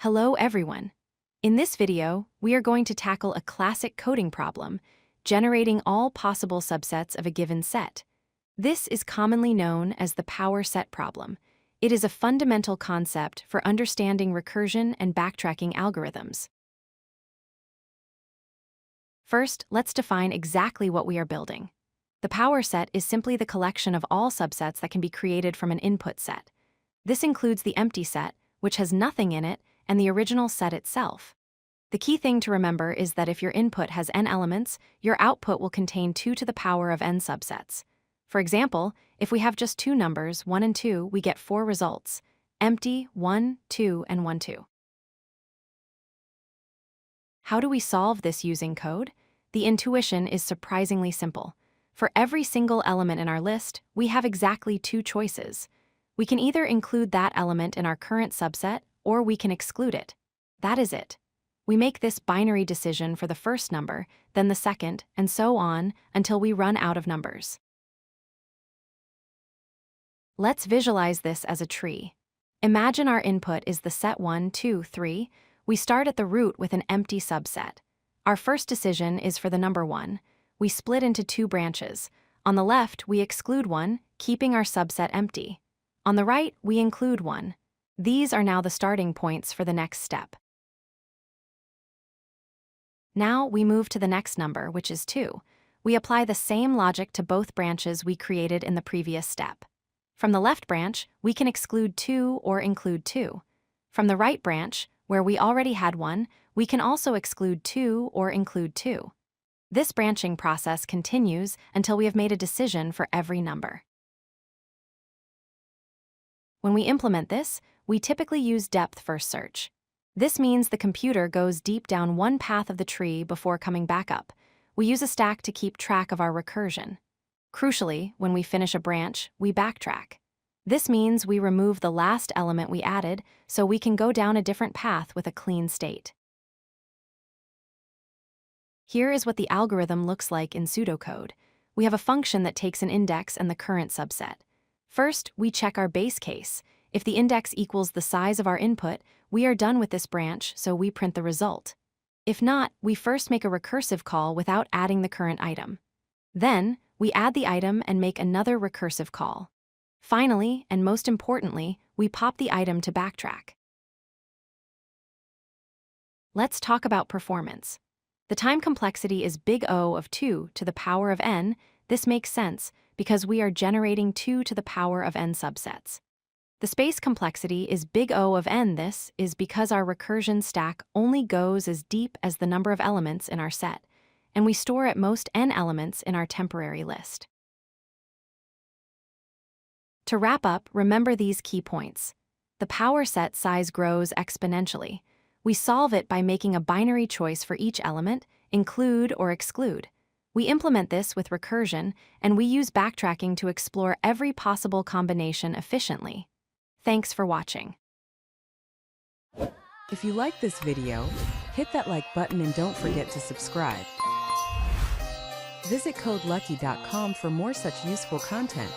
Hello everyone. In this video, we are going to tackle a classic coding problem, generating all possible subsets of a given set. This is commonly known as the power set problem. It is a fundamental concept for understanding recursion and backtracking algorithms. First, let's define exactly what we are building. The power set is simply the collection of all subsets that can be created from an input set. This includes the empty set, which has nothing in it, and the original set itself. The key thing to remember is that if your input has n elements, your output will contain 2 to the power of n subsets. For example, if we have just two numbers, 1 and 2, we get 4 results: empty, 1, 2, and 1, 2. How do we solve this using code? The intuition is surprisingly simple. For every single element in our list, we have exactly 2 choices. We can either include that element in our current subset, or we can exclude it. That is it. We make this binary decision for the first number, then the second, and so on until we run out of numbers. Let's visualize this as a tree. Imagine our input is the set 1, 2, 3. We start at the root with an empty subset. Our first decision is for the number 1. We split into 2 branches. On the left, we exclude 1, keeping our subset empty. On the right, we include 1. These are now the starting points for the next step. Now we move to the next number, which is 2. We apply the same logic to both branches we created in the previous step. From the left branch, we can exclude 2 or include 2. From the right branch, where we already had 1, we can also exclude 2 or include 2. This branching process continues until we have made a decision for every number. When we implement this, we typically use depth-first search. This means the computer goes deep down one path of the tree before coming back up. We use a stack to keep track of our recursion. Crucially, when we finish a branch, we backtrack. This means we remove the last element we added so we can go down a different path with a clean state. Here is what the algorithm looks like in pseudocode. We have a function that takes an index and the current subset. First, we check our base case. If the index equals the size of our input, we are done with this branch, so we print the result. If not, we first make a recursive call without adding the current item. Then, we add the item and make another recursive call. Finally, and most importantly, we pop the item to backtrack. Let's talk about performance. The time complexity is big O of 2 to the power of n. This makes sense because we are generating 2 to the power of n subsets. The space complexity is big O of n. This is because our recursion stack only goes as deep as the number of elements in our set, and we store at most n elements in our temporary list. To wrap up, remember these key points. The power set size grows exponentially. We solve it by making a binary choice for each element, include or exclude. We implement this with recursion, and we use backtracking to explore every possible combination efficiently. Thanks for watching. If you like this video, hit that like button and don't forget to subscribe. Visit codelucky.com for more such useful content.